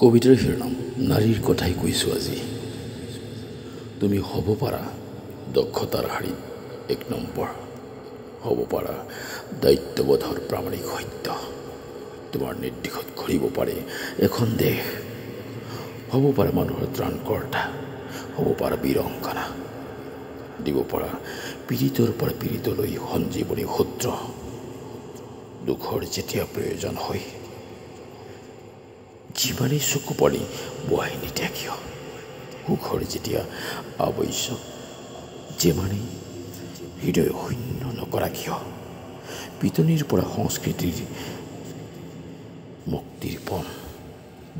কবিতাৰ শিৰোনাম নাৰীৰ কথাই কৈছোঁ আজি। তুমি হ'ব পাৰা দক্ষতাৰ শাৰীত ১ নম্বৰ, হ'ব পাৰা দায়িত্ববোধৰ প্ৰামাণিক সত্য। তোমাৰ নিৰ্দেশত ঘূৰিব পাৰে এখন দেশ, হ'ব পাৰে মানুহৰ ত্ৰাণকৰ্তা, হ'ব পাৰা বীৰংগনা, দিব পাৰা পীড়িতৰ পৰা পীড়িতলৈ সঞ্জীৱনী সূত্ৰ। দুখৰ যেতিয়া প্ৰয়োজন হয়, যিমানেই চকু পানী বহাই নিদিয়া কিয়, সুখৰ যেতিয়া আৱশ্যক যিমানেই হৃদয় শূন্য নকৰা কিয়, পিটনিৰ পৰা সংস্কৃতিৰ মুক্তিৰ পণ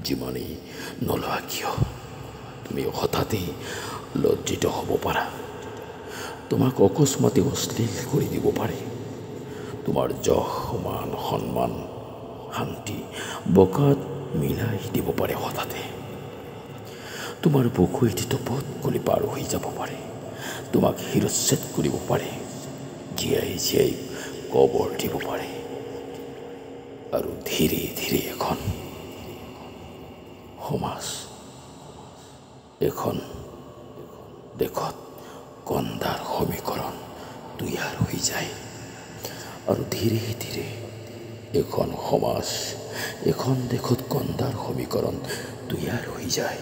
যিমানেই নলোৱা কিয়, তুমি হঠাতেই লজ্জিত হ'ব পাৰা। তোমাক অকস্মাতে অশ্লীল কৰি দিব পাৰে। তোমাৰ যশ মান সন্মান শান্তি বকাত মিলাই দিব পাৰে হঠাতে। তোমাৰ বুকু এটিতো পথ গলি পাৰ হৈ যাব পাৰে। তোমাক শিৰচ্ছেদ কৰিব পাৰে, জীয়াই জীয়াই কবৰ দিব পাৰে। আৰু ধীৰে ধীৰে এখন সমাজ, এখন দেশত কন্দাৰ সমীকৰণ তৈয়াৰ হৈ যায়। আৰু ধীৰে ধীৰে এখন সমাজ, এখন দেশত কন্দাৰ সমীকৰণ তৈয়াৰ হৈ যায়।